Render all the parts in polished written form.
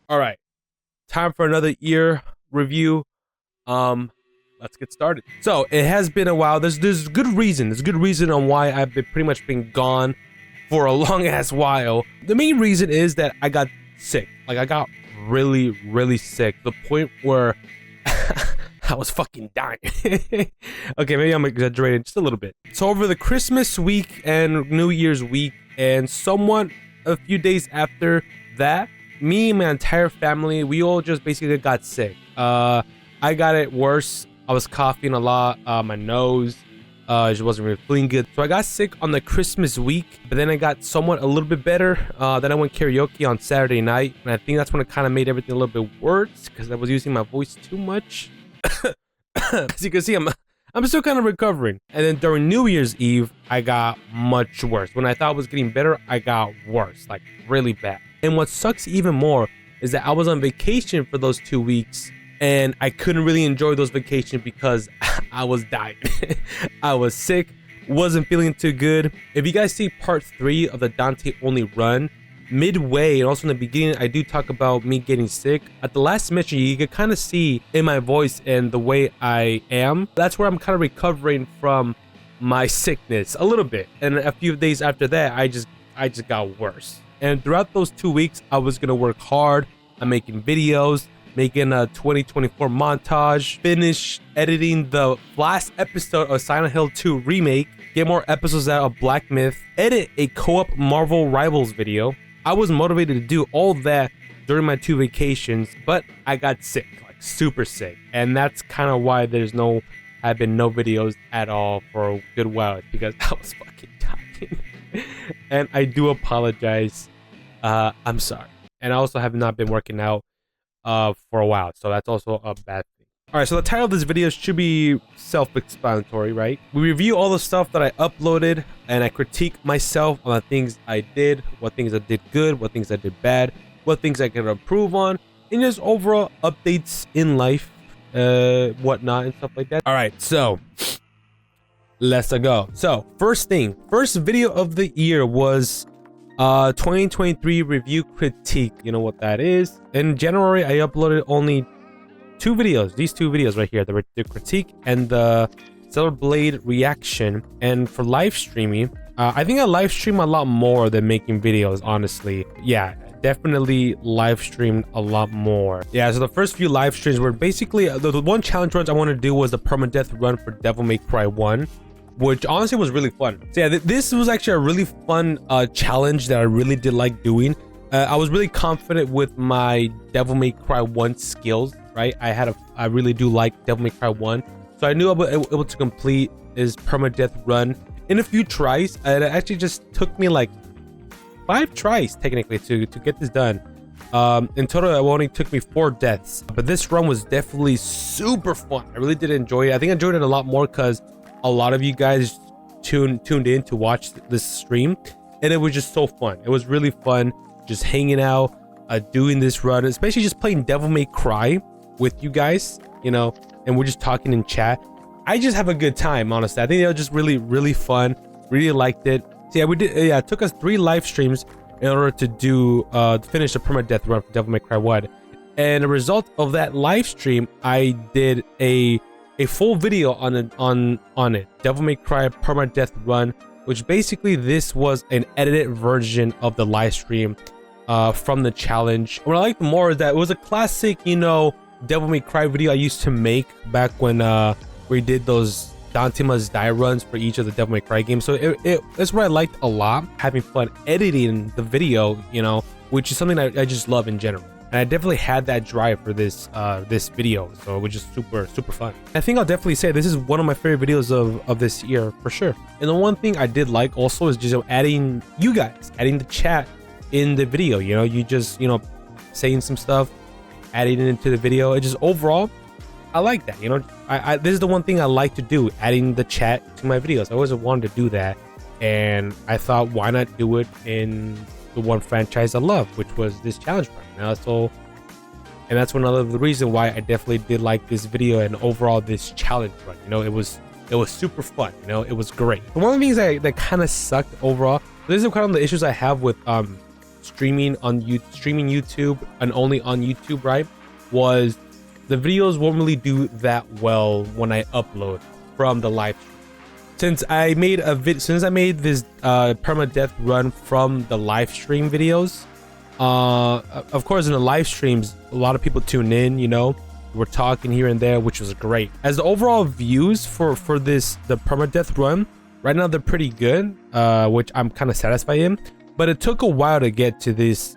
All right, time for another year review. Let's get started. So it has been a while. There's good reason. There's good reason on why I've been pretty much been gone for a long ass while. The main reason is that I got sick. Like I got really sick. The point where I was fucking dying. Okay, maybe I'm exaggerating just a little bit. So over the Christmas week and New Year's week, and somewhat a few days after that, me and my entire family, we all just basically got sick. I got it worse. I was coughing a lot. My nose just wasn't really feeling good. So I got sick on the Christmas week, but then I got somewhat a little bit better. Then I went karaoke on Saturday night, and I think that's when it kind of made everything a little bit worse because I was using my voice too much. As you can see, I'm still kind of recovering. And then during New Year's Eve, I got much worse. When I thought I was getting better, I got worse, like really bad. And what sucks even more is that I was on vacation for those 2 weeks, and I couldn't really enjoy those vacations because I was dying. I was sick, wasn't feeling too good. If you guys see part 3 of the Dante only run, midway and also in the beginning, I do talk about me getting sick. At the last mission, you can kind of see in my voice and the way I am. That's where I'm kind of recovering from my sickness a little bit. And a few days after that, I just got worse. And throughout those 2 weeks, I was gonna work hard. I'm making videos, making a 2024 montage, finish editing the last episode of Silent Hill 2 remake, get more episodes out of Black Myth, edit a co-op Marvel Rivals video. I was motivated to do all that during my 2 vacations, but I got sick, like super sick. And that's kind of why have been no videos at all for a good while. It's because I was fucking dying. And I do apologize. I'm sorry. And I also have not been working out for a while, so that's also a bad thing. All right, so the title of this video should be self-explanatory, right? We review all the stuff that I uploaded, and I critique myself on the things I did, what things I did good, what things I did bad, what things I can improve on, and just overall updates in life, whatnot, and stuff like that. All right, so let's go. So first video of the year was 2023 review critique. You know what that is. In January, I uploaded only 2 videos. These 2 videos right here, the critique and the Stellar Blade reaction. And for live streaming, I think I live stream a lot more than making videos, honestly. Yeah, definitely live streamed a lot more. Yeah, so the first few live streams were basically the one challenge runs I wanted to do was the permadeath run for Devil May Cry 1, which honestly was really fun. So yeah, this was actually a really fun challenge that I really did like doing. I was really confident with my Devil May Cry 1 skills, right? I really do like Devil May Cry 1. So I knew I was able to complete his permadeath run in a few tries. And it actually just took me like 5 tries technically to get this done. In total, it only took me 4 deaths. But this run was definitely super fun. I really did enjoy it. I think I enjoyed it a lot more because a lot of you guys tuned in to watch this stream, and it was just so fun. It was really fun just hanging out, doing this run, especially just playing Devil May Cry with you guys, you know, and we're just talking in chat. I just have a good time, honestly. I think it was just really fun. Really liked it. So yeah, we did. Yeah, it took us 3 live streams in order to do finish the permadeath run for Devil May Cry 1. And a result of that live stream, I did a full video on it, Devil May Cry permadeath run, which basically this was an edited version of the live stream from the challenge. What I liked more is that it was a classic, you know, Devil May Cry video I used to make back when we did those Dante Must Die runs for each of the Devil May Cry games. So that's what I liked a lot, having fun editing the video, you know, which is something I just love in general. And I definitely had that drive for this video, so it was just super fun. I think I'll definitely say this is one of my favorite videos of this year for sure. And the one thing I did like also is just adding you guys, adding the chat in the video. You know, you just, you know, saying some stuff, adding it into the video. It just overall, I like that. You know, this is the one thing I like to do, adding the chat to my videos. I always wanted to do that, and I thought, why not do it in the one franchise I love, which was this challenge run. You know, so, and that's one of the reason why I definitely did like this video and overall this challenge run. You know, it was super fun. You know, it was great. But one of the things that kind of sucked overall, this is kind of the issues I have with streaming YouTube and only on YouTube, right, was the videos won't really do that well when I upload from the live stream. Since I made this permadeath run from the live stream videos, of course in the live streams a lot of people tune in, you know, we're talking here and there, which was great. As the overall views for the permadeath run right now, they're pretty good, which I'm kind of satisfied in. But it took a while to get to this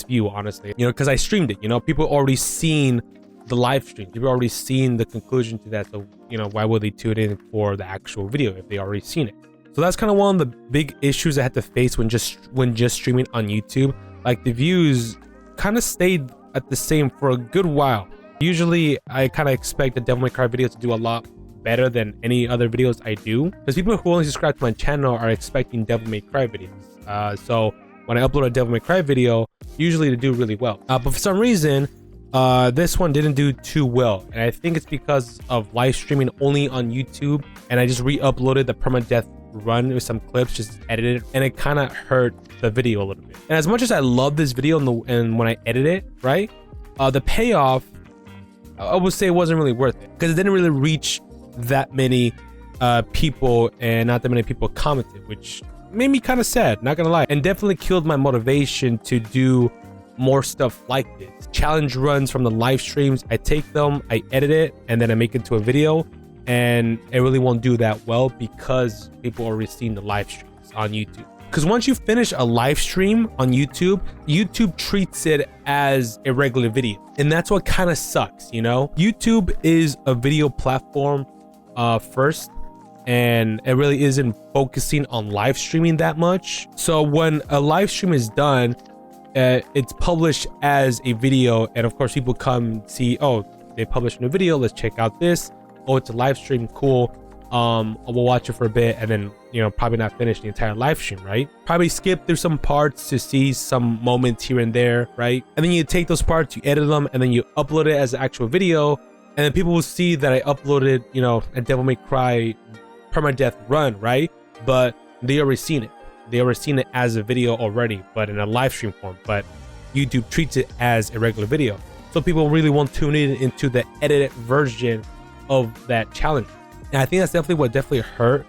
view, honestly, you know, because I streamed it, you know, people already seen the live stream, people already seen the conclusion to that, so you know, why would they tune in for the actual video if they already seen it? So that's kind of one of the big issues I had to face when just streaming on YouTube. Like, the views kind of stayed at the same for a good while. Usually I kind of expect the Devil May Cry video to do a lot better than any other videos I do, because people who only subscribe to my channel are expecting Devil May Cry videos. So when I upload a Devil May Cry video, usually they do really well. But for some reason, this one didn't do too well, and I think it's because of live streaming only on YouTube, and I just re-uploaded the permadeath run with some clips, just edited it, and it kind of hurt the video a little bit. And as much as I love this video and when I edit it, right, the payoff, I would say, wasn't really worth it, because it didn't really reach that many people, and not that many people commented, which made me kind of sad, not gonna lie, and definitely killed my motivation to do more stuff like this. Challenge runs from the live streams, I take them, I edit it, and then I make it into a video, and it really won't do that well because people already seen the live streams on YouTube. Because once you finish a live stream on YouTube, YouTube treats it as a regular video, and that's what kind of sucks, you know? YouTube is a video platform first, and it really isn't focusing on live streaming that much. So when a live stream is done, it's published as a video, and of course people come see, oh, they published a new video, let's check out this. Oh, it's a live stream, cool. We'll watch it for a bit, and then, you know, probably not finish the entire live stream, right? Probably skip through some parts to see some moments here and there, right? And then you take those parts, you edit them, and then you upload it as an actual video, and then people will see that I uploaded, you know, a Devil May Cry permadeath run, right? But they already seen it. They already seen it as a video already, but in a live stream form. But YouTube treats it as a regular video, so people really won't tune in into the edited version of that challenge. And I think that's definitely what hurt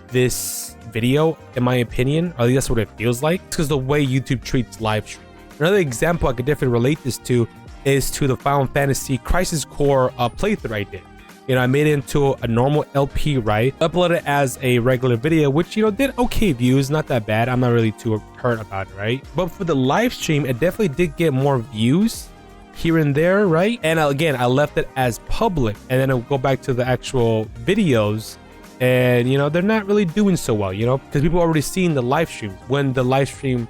this video, in my opinion, or at least that's what it feels like, because the way YouTube treats live stream. Another example I could definitely relate this to is to the Final Fantasy Crisis Core playthrough I did. You know, I made it into a normal LP, right? Uploaded it as a regular video, which, you know, did okay views, not that bad. I'm not really too hurt about it, right? But for the live stream, it definitely did get more views here and there, right? And again, I left it as public, and then I'll go back to the actual videos, and, you know, they're not really doing so well, you know, because people already seen the live streams when the live stream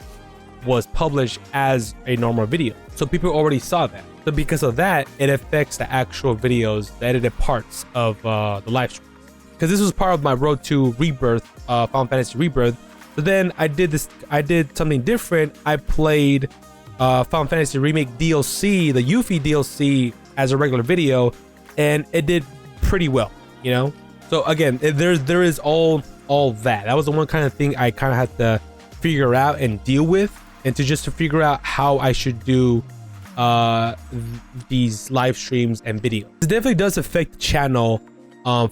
was published as a normal video. So people already saw that. So because of that, it affects the actual videos, the edited parts of the live stream. Because this was part of my road to Rebirth, Final Fantasy Rebirth. So then I did something different. I played Final Fantasy Remake DLC, the Yuffie DLC, as a regular video, and it did pretty well, you know? So again, there is all that. That was the one kind of thing I kind of had to figure out and deal with, and to figure out how I should do these live streams and videos. It definitely does affect the channel,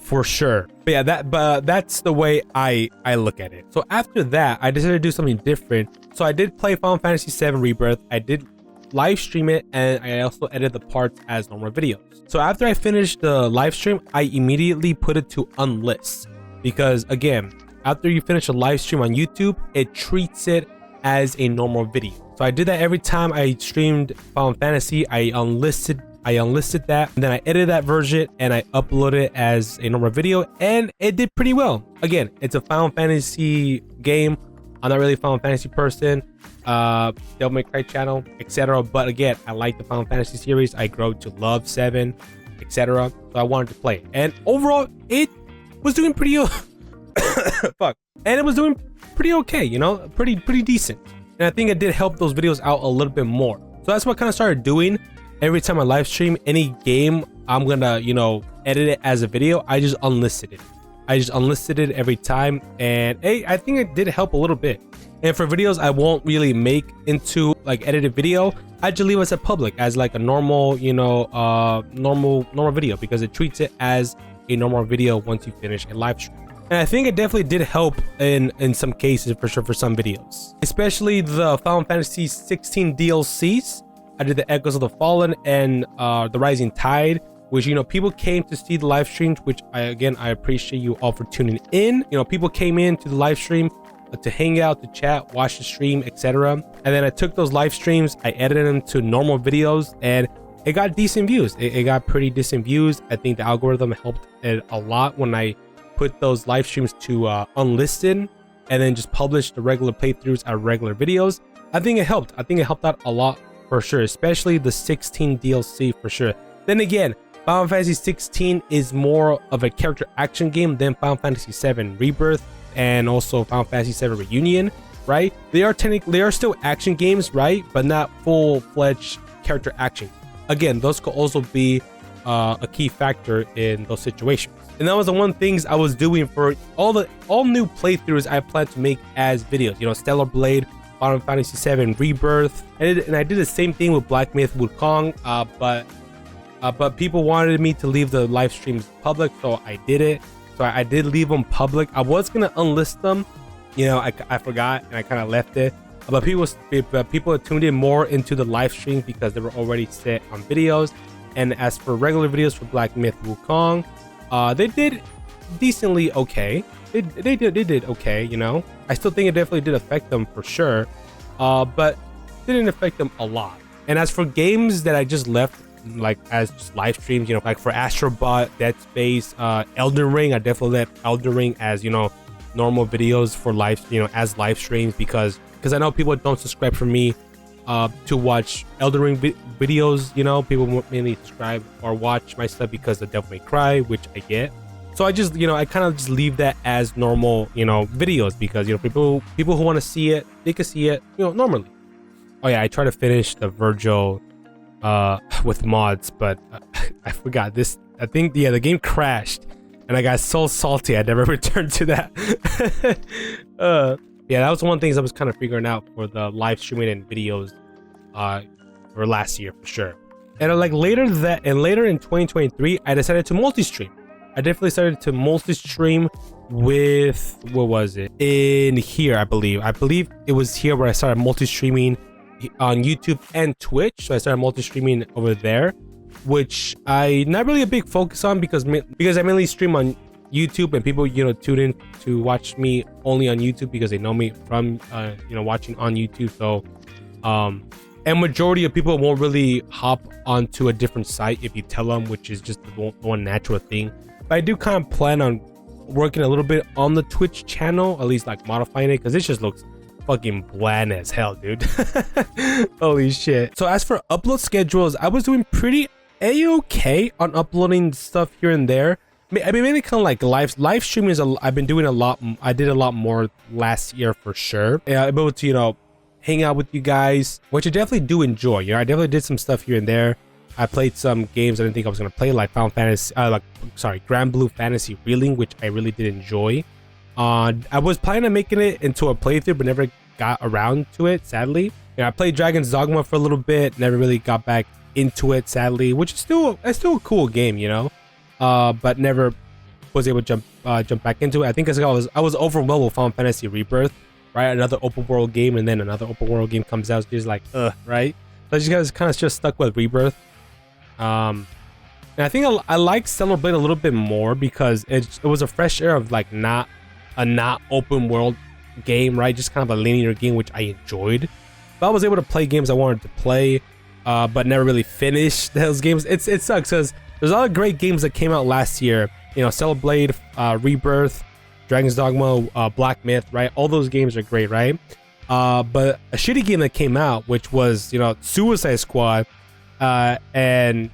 for sure. But yeah, that's the way I look at it. So after that, I decided to do something different. So I did play Final Fantasy VII Rebirth. I did live stream it, and I also edited the parts as normal videos. So after I finished the live stream, I immediately put it to unlist, because again, after you finish a live stream on YouTube, it treats it as a normal video. So I did that every time I streamed Final Fantasy. I unlisted that, and then I edited that version and I uploaded it as a normal video, and it did pretty well. Again, it's a Final Fantasy game. I'm not really a Final Fantasy person, Devil May Cry channel, etc. But again, I like the Final Fantasy series. I grew to love 7, etc. So I wanted to play it, and overall, it was doing pretty fuck, and it was doing pretty okay, you know, pretty decent. And I think it did help those videos out a little bit more. So that's what I kind of started doing. Every time I live stream any game, I'm gonna, you know, edit it as a video. I just unlisted it. I just unlisted it every time, and hey, I think it did help a little bit. And for videos I won't really make into like edited video, I just leave it as public, as like a normal, you know, normal video, because it treats it as a normal video once you finish a live stream. And I think it definitely did help in some cases, for sure, for some videos, especially the Final Fantasy 16 DLCs. I did the Echoes of the Fallen and the Rising Tide, which, you know, people came to see the live streams, which I appreciate you all for tuning in. You know, people came in to the live stream to hang out, to chat, watch the stream, etc. And then I took those live streams, I edited them to normal videos, and it got decent views. It got pretty decent views. I think the algorithm helped it a lot when I put those live streams to unlisted and then just publish the regular playthroughs as regular videos. I think it helped. I think it helped out a lot for sure, especially the 16 DLC for sure. Then again, Final Fantasy 16 is more of a character action game than Final Fantasy 7 Rebirth and also Final Fantasy 7 Reunion, right? They are still action games, right? But not full-fledged character action. Again, those could also be a key factor in those situations. And that was the one things I was doing for all new playthroughs I plan to make as videos. You know, Stellar Blade, Final Fantasy 7 Rebirth, and I did the same thing with Black Myth Wukong, but people wanted me to leave the live streams public, so I did it. So I did leave them public. I was gonna unlist them, you know, I forgot and I kind of left it. But people tuned in more into the live streams because they were already set on videos. And as for regular videos for Black Myth Wukong, they did decently okay. They did okay, you know. I still think it definitely did affect them for sure, but didn't affect them a lot. And as for games that I just left like as just live streams, you know, like for Astro Bot, Dead Space, Elden Ring, I definitely left Elden Ring as, you know, normal videos for live, you know, as live streams because I know people don't subscribe for me to watch Elden Ring videos. You know, people mainly subscribe or watch my stuff because of Devil May Cry, which I get. So I just, you know, I kind of just leave that as normal, you know, videos because, you know, people who want to see it, they can see it, you know, normally. Oh yeah, I try to finish the Virgil with mods, but I forgot this. I think, yeah, the game crashed and I got so salty I never returned to that. Yeah, that was one of the things I was kind of figuring out for the live streaming and videos for last year for sure. And like later in 2023, I decided to multi-stream. I definitely started to multi-stream with, what was it? In here, I believe it was here where I started multi-streaming on YouTube and Twitch. So I started multi-streaming over there, which I not really a big focus on because I mainly stream on YouTube and people, you know, tune in to watch me only on YouTube because they know me from you know, watching on YouTube. So and majority of people won't really hop onto a different site if you tell them, which is just the one natural thing. But I do kind of plan on working a little bit on the Twitch channel, at least like modifying it, because it just looks fucking bland as hell, dude. Holy shit. So as for upload schedules, I was doing pretty a-okay on uploading stuff here and there. I mean, mainly kind of like live streaming is I've been doing a lot. I did a lot more last year for sure. Yeah, able to, you know, hang out with you guys, which I definitely do enjoy. You know, I definitely did some stuff here and there. I played some games I didn't think I was gonna play, like Grand Blue Fantasy Reeling, which I really did enjoy. I was planning on making it into a playthrough, but never got around to it, sadly. You know, I played Dragon's Dogma for a little bit, never really got back into it, sadly, which is still a cool game, you know. But never was able to jump back into it. I think because I was overwhelmed with Final Fantasy Rebirth, right? Another open world game, and then another open world game comes out. It's just like, right? So I just kind of just stuck with Rebirth. And I think I like Stellar Blade a little bit more because it was a fresh air of like not open world game, right? Just kind of a linear game, which I enjoyed. But I was able to play games I wanted to play, but never really finished those games. It sucks because there's a lot of great games that came out last year. You know, Stellar Blade, Rebirth, Dragon's Dogma, Black Myth, right? All those games are great, right? But a shitty game that came out, which was, you know, Suicide Squad, and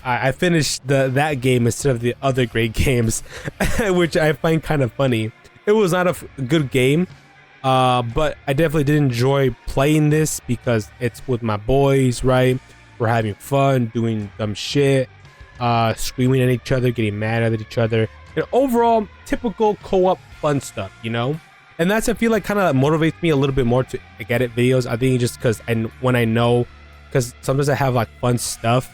I finished that game instead of the other great games, which I find kind of funny. It was not a good game, but I definitely did enjoy playing this because it's with my boys, right? We're having fun, doing dumb shit, screaming at each other, getting mad at each other. And overall, typical co-op fun stuff, you know? And that's, I feel like, kind of motivates me a little bit more to edit videos. I think just because when I know, because sometimes I have like fun stuff,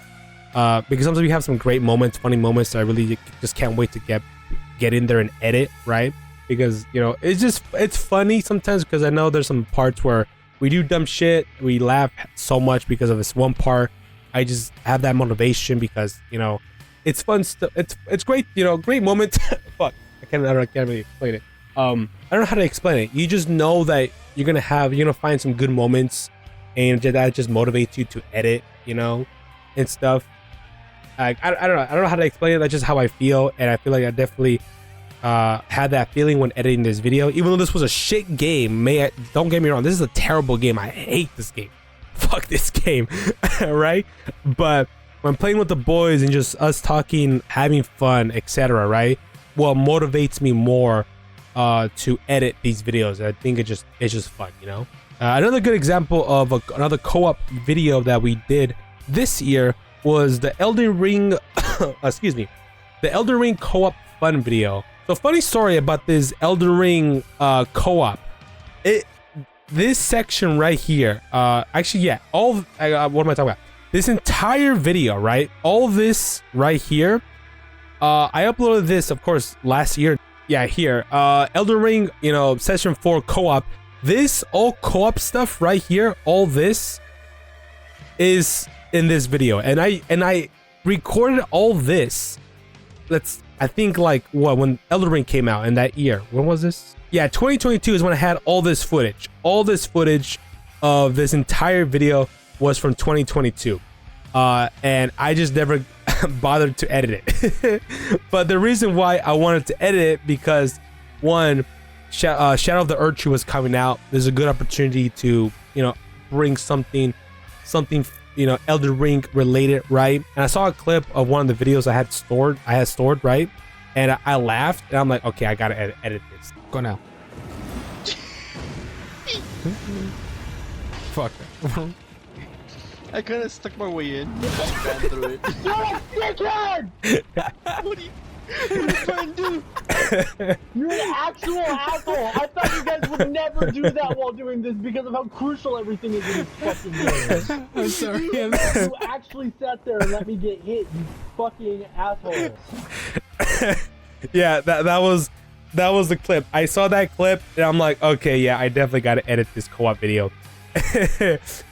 because sometimes we have some great moments, funny moments that I really just can't wait to get in there and edit, right? Because, you know, it's funny sometimes, because I know there's some parts where we do dumb shit, we laugh so much because of this one part. I just have that motivation because, you know, it's fun stuff. It's great, you know, great moment. Fuck, I can't really explain it. I don't know how to explain it. You just know that you're gonna find some good moments, and that just motivates you to edit, you know, and stuff. I don't know how to explain it. That's just how I feel, and I feel like I definitely had that feeling when editing this video. Even though this was a shit game, don't get me wrong, this is a terrible game. I hate this game. Fuck this game, right? But when playing with the boys and just us talking, having fun, etc., right? What motivates me more to edit these videos. I think it's just fun, you know. Another good example of another co-op video that we did this year was the Elden Ring excuse me, the Elden Ring co-op fun video. So funny story about this Elden Ring co-op. This section right here, actually, yeah, what am I talking about? This entire video, right? All this right here, I uploaded this, of course, last year. Yeah, here, Elden Ring, you know, session 4 co-op. This all co-op stuff right here, all this is in this video, and I recorded all this. I think like when Elden Ring came out in that year. When was this? Yeah, 2022 is when I had all this footage. All this footage of this entire video was from 2022, and I just never bothered to edit it. But the reason why I wanted to edit it, because one, Shadow of the Earth Tree was coming out. There's a good opportunity to, you know, bring something, you know, Elden Ring related, right? And I saw a clip of one of the videos I had stored, right? And I laughed, and I'm like, okay, I gotta edit this. Go now. Fuck that. I kind of stuck my way in. I ran through it. You're a dickhead! What are you trying to do? You're an actual asshole! I thought you guys would never do that while doing this because of how crucial everything is in this fucking game. I'm sorry. You actually sat there and let me get hit, you fucking asshole. Yeah, that was the clip. I saw that clip, and I'm like, okay, yeah, I definitely gotta edit this co-op video.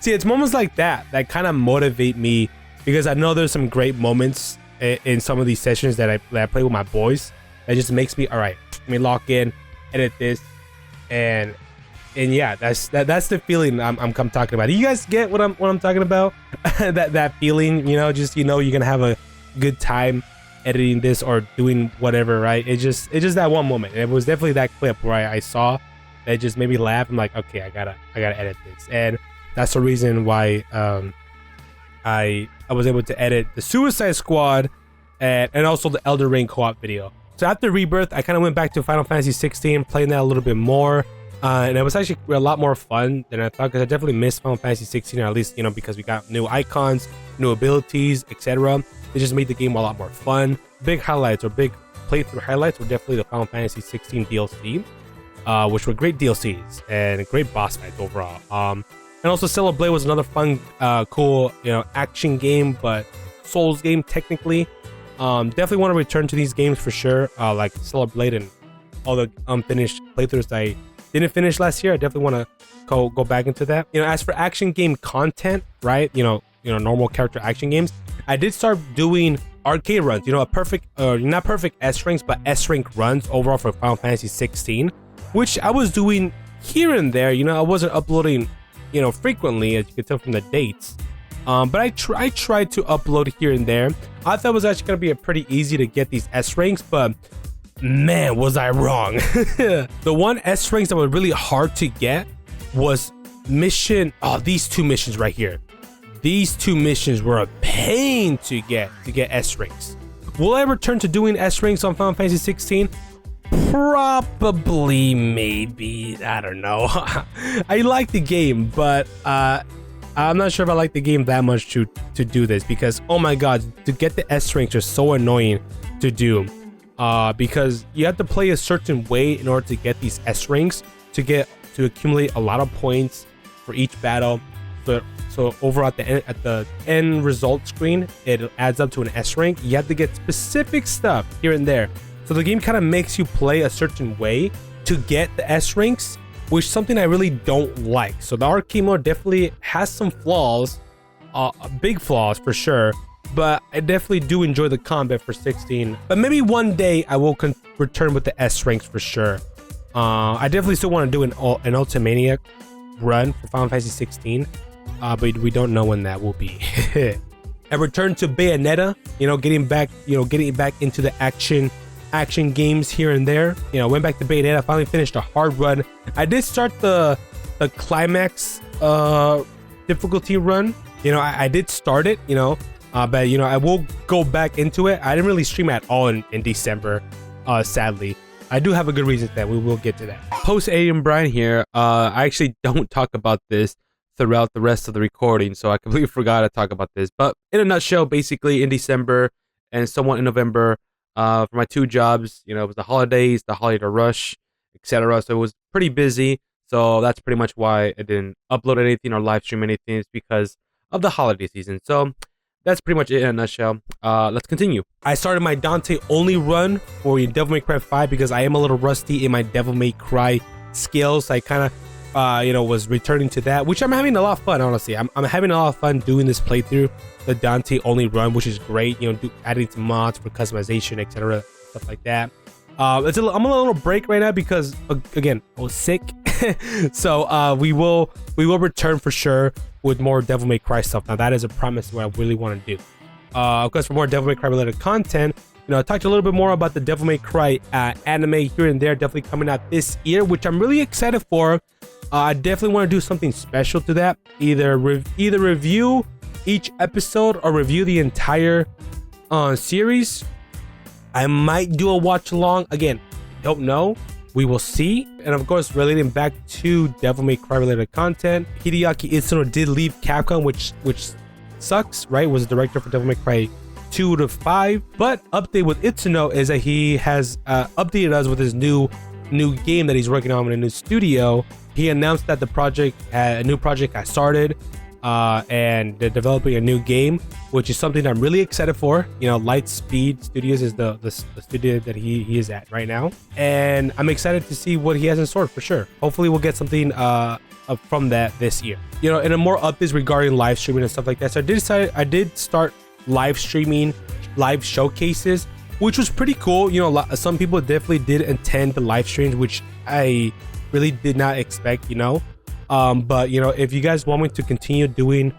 See, it's moments like that kind of motivate me, because I know there's some great moments in some of these sessions that I play with my boys. That just makes me, all right, let me lock in, edit this, and yeah, that's the feeling I'm talking about. Do you guys get what I'm talking about? that feeling, you know, just, you know, you're gonna have a good time editing this or doing whatever, right? It's just that one moment. It was definitely that clip where I saw that just made me laugh. I'm like, okay, I gotta edit this, and that's the reason why I was able to edit the Suicide Squad and also the Elden Ring co-op video. So after Rebirth, I kind of went back to Final Fantasy 16, playing that a little bit more, and it was actually a lot more fun than I thought, because I definitely missed Final Fantasy 16, or at least, you know, because we got new icons, new abilities, etc. It just made the game a lot more fun. Big highlights, or big playthrough highlights, were definitely the Final Fantasy 16 DLC, which were great DLCs and great boss fights overall. And also Stellar Blade was another fun, cool, you know, action game, but Souls game technically. Definitely want to return to these games for sure, like Stellar Blade and all the unfinished playthroughs I didn't finish last year. I definitely want to go back into that. You know, as for action game content, right? You know, normal character action games, I did start doing arcade runs. You know, not perfect S ranks, but S rank runs overall for Final Fantasy 16, which I was doing here and there. You know, I wasn't uploading, you know, frequently, as you can tell from the dates. But I tried to upload here and there. I thought it was actually gonna be pretty easy to get these S ranks, but man, was I wrong. The one S ranks that was really hard to get was these two missions right here. These two missions were a pain to get S ranks. Will I return to doing S ranks on Final Fantasy 16? Probably, maybe, I don't know. I like the game, but I'm not sure if I like the game that much to do this, because oh my god, to get the S ranks are so annoying to do, because you have to play a certain way in order to get these S ranks, to accumulate a lot of points for each battle. So over at the end result screen, it adds up to an S rank. You have to get specific stuff here and there. So the game kind of makes you play a certain way to get the S ranks, which is something I really don't like. So the arcade mode definitely has some flaws, big flaws for sure, but I definitely do enjoy the combat for 16. But maybe one day I will return with the S ranks for sure. I definitely still want to do an Ultimaniac run for Final Fantasy 16, but we don't know when that will be. I returned to Bayonetta, getting back into the action games here and there. Went back to Bayonetta, finally finished a hard run. I did start the climax difficulty run. I did start it, but I will go back into it. I didn't really stream at all in December, sadly. I do have a good reason for that. We will get to that. Post Aiden Brian here. I actually don't talk about this throughout the rest of the recording, so I completely forgot to talk about this. But in a nutshell, basically in December and somewhat in November, for my 2 jobs, it was the holidays, the holiday rush, etc. So it was pretty busy. So that's pretty much why I didn't upload anything or live stream anything. It's because of the holiday season. So that's pretty much it in a nutshell. Let's continue. I started my Dante only run for Devil May Cry 5 because I am a little rusty in my Devil May Cry skills. I kind of was returning to that, which I'm having a lot of fun, honestly. I'm having a lot of fun doing this playthrough, the Dante only run, which is great. Adding some mods for customization, etc., stuff like that. I'm on a little break right now because again, I was sick. So we will return for sure with more Devil May Cry stuff. Now that is a promise what I really want to do. Of course, for more Devil May Cry related content, I talked a little bit more about the Devil May Cry anime here and there, definitely coming out this year, which I'm really excited for. I definitely want to do something special to that. Either review each episode or review the entire series. I might do a watch along. Again, don't know. We will see. And of course, relating back to Devil May Cry related content, Hideaki Itsuno did leave Capcom, which sucks, right? Was the director for Devil May Cry 2 to 5. But update with Itsuno is that he has updated us with his new game that he's working on in a new studio. He announced that a new project has started, and they're developing a new game, which is something I'm really excited for. Lightspeed Studios is the studio that he is at right now, and I'm excited to see what he has in store for sure. Hopefully, we'll get something from that this year. And a more updates regarding live streaming and stuff like that. So I did start live streaming live showcases, which was pretty cool. Some people definitely did attend the live streams, which I really did not expect. But if you guys want me to continue doing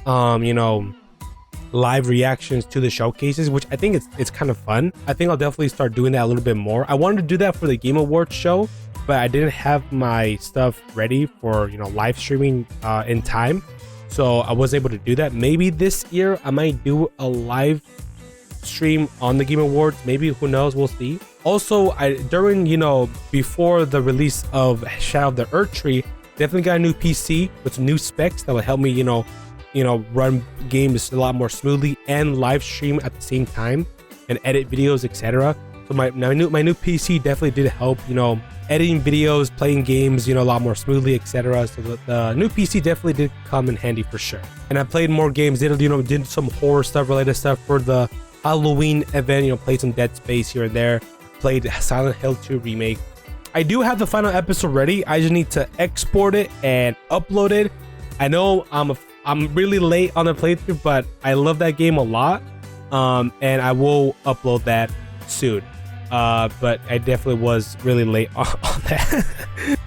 live reactions to the showcases, which I think it's kind of fun, I think I'll definitely start doing that a little bit more. I wanted to do that for the Game Awards show, but I didn't have my stuff ready for live streaming in time, so I was able to do that. Maybe this year I might do a live stream on the Game Awards, maybe, who knows, we'll see. Also, during before the release of Shadow of the Earth Tree, definitely got a new PC with some new specs that will help me run games a lot more smoothly and live stream at the same time and edit videos, etc. So my new PC definitely did help editing videos, playing games a lot more smoothly, etc. So the new PC definitely did come in handy for sure. And I played more games, did some horror stuff, related stuff for the Halloween event, played some Dead Space here and there, played Silent Hill 2 Remake. I do have the final episode ready. I just need to export it and upload it. I know I'm really late on the playthrough, but I love that game a lot, and I will upload that soon. But I definitely was really late on that.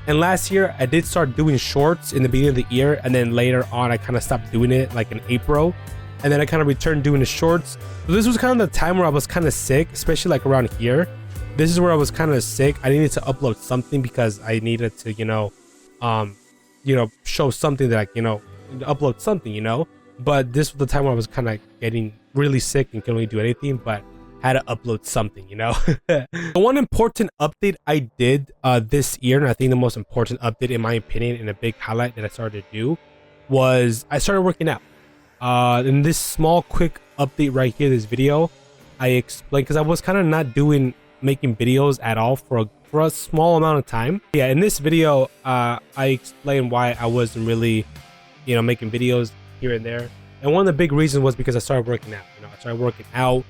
And last year I did start doing shorts in the beginning of the year, and then later on I kind of stopped doing it, like in April, and then I kind of returned doing the shorts. So this was kind of the time where I was kind of sick, especially like around here. This is where I was kind of sick. I needed to upload something because I needed to show something that upload something, but this was the time where I was kind of getting really sick and couldn't really do anything, but had to upload something. The one important update I did this year, and I think the most important update in my opinion and a big highlight that I started to do, was I started working out. In this small quick update right here, this video, I explained, because I was kind of not doing making videos at all for a small amount of time. Yeah, in this video, I explained why I wasn't really, making videos here and there. And one of the big reasons was because I started working out. I started working out,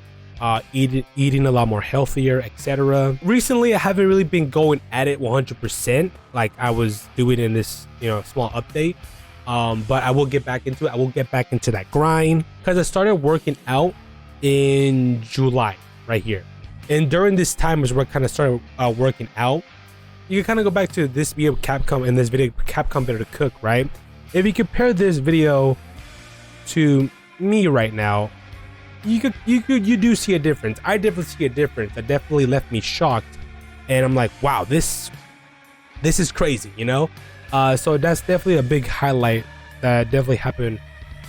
eating a lot more healthier, etc. Recently, I haven't really been going at it 100% like I was doing in this, small update. But I will get back into it. I will get back into that grind because I started working out in July right here. And during this time is where I kind of started working out. You can kind of go back to this video Capcom and this video Capcom Better to Cook, right? If you compare this video to me right now, you do see a difference. I definitely see a difference. That definitely left me shocked, and I'm like, wow, this is crazy, So that's definitely a big highlight that definitely happened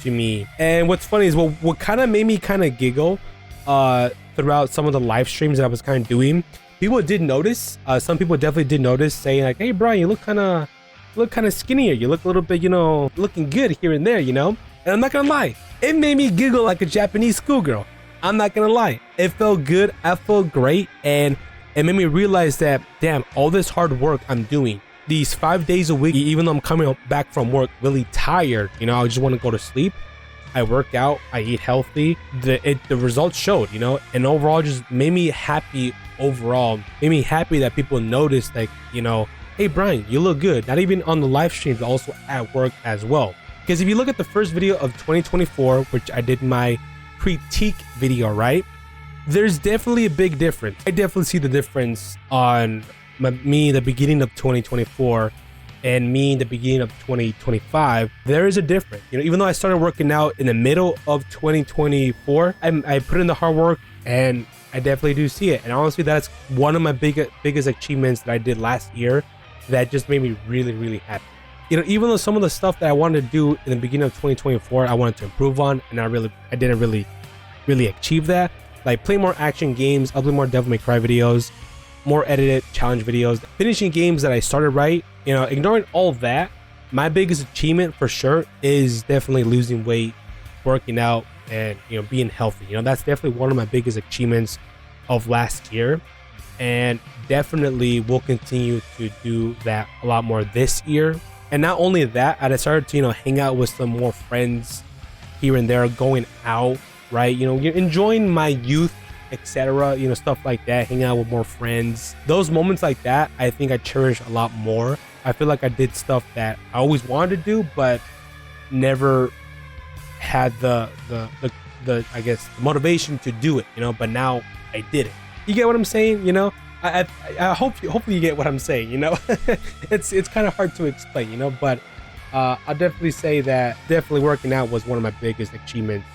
to me. And what's funny is what kind of made me kind of giggle throughout some of the live streams that I was kind of doing. People did notice. Some people definitely did notice, saying like, "Hey, Brian, you look kind of skinnier. You look a little bit, looking good here and there, And I'm not gonna lie, it made me giggle like a Japanese schoolgirl. I'm not gonna lie, it felt good. I felt great, and it made me realize that, damn, all this hard work I'm doing, these 5 days a week, even though I'm coming back from work really tired, I just want to go to sleep. I work out, I eat healthy. The results showed, and overall just made me happy. Overall, made me happy that people noticed, like, hey, Brian, you look good. Not even on the live streams, but also at work as well. Because if you look at the first video of 2024, which I did my critique video, right? There's definitely a big difference. I definitely see the difference on me in the beginning of 2024 and me in the beginning of 2025. There is a difference. Even though I started working out in the middle of 2024, I put in the hard work, and I definitely do see it. And honestly, that's one of my biggest achievements that I did last year that just made me really, really happy. Even though some of the stuff that I wanted to do in the beginning of 2024, I wanted to improve on, and I didn't really achieve that. Like play more action games, upload more Devil May Cry videos, more edited challenge videos, finishing games that I started right. Ignoring all that, my biggest achievement for sure is definitely losing weight, working out, and being healthy. That's definitely one of my biggest achievements of last year, and definitely will continue to do that a lot more this year. And not only that, I started to hang out with some more friends here and there, going out, right? Enjoying my youth, etc. Stuff like that, hanging out with more friends. Those moments like that, I think I cherish a lot more. I feel like I did stuff that I always wanted to do, but never had the I guess motivation to do it, But now I did it. You get what I'm saying? I hopefully you get what I'm saying. It's kind of hard to explain, but I'll definitely say that definitely working out was one of my biggest achievements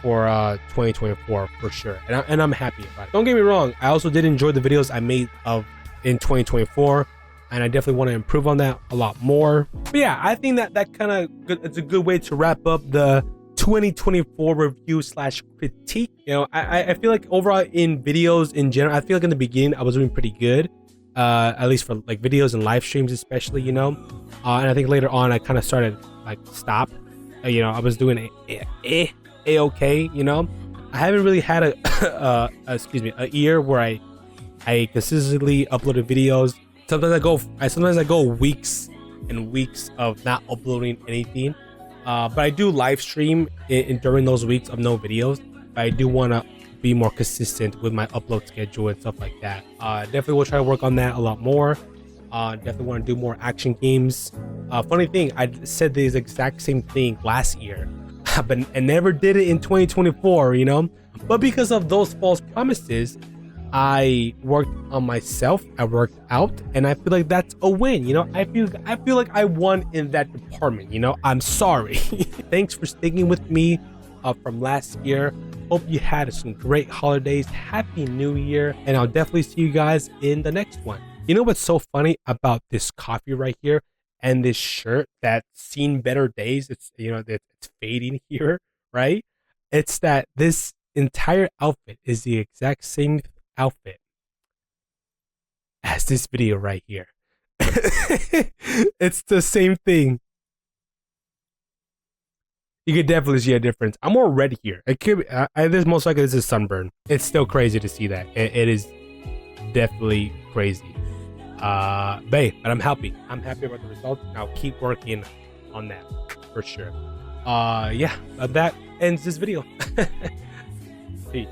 for 2024 for sure, and I'm happy about it. Don't get me wrong, I also did enjoy the videos I made in 2024, and I definitely want to improve on that a lot more. But yeah, I think that kind of it's a good way to wrap up the 2024 review / critique. I feel like overall in videos in general, I feel like in the beginning I was doing pretty good, at least for like videos and live streams especially, and I think later on I kind of started like stop. I was doing a-okay. I haven't really had a year where I consistently uploaded videos. Sometimes I go weeks and weeks of not uploading anything. But I do live stream during those weeks of no videos. But I do want to be more consistent with my upload schedule and stuff like that. Definitely will try to work on that a lot more. Definitely want to do more action games. Funny thing, I said the exact same thing last year, but I never did it in 2024, But because of those false promises, I worked on myself, I worked out, and I feel like that's a win, I feel like I won in that department, I'm sorry. Thanks for sticking with me from last year. Hope you had some great holidays. Happy New Year, and I'll definitely see you guys in the next one. What's so funny about this coffee right here and this shirt that's seen better days? It's it's fading here, right? It's that this entire outfit is the exact same outfit as this video right here. It's the same thing. You could definitely see a difference. I'm more red here. It could be, this most likely is a sunburn. It's still crazy to see that. It is definitely crazy. But I'm happy. I'm happy about the results. I'll keep working on that for sure. Yeah, that ends this video. Peace.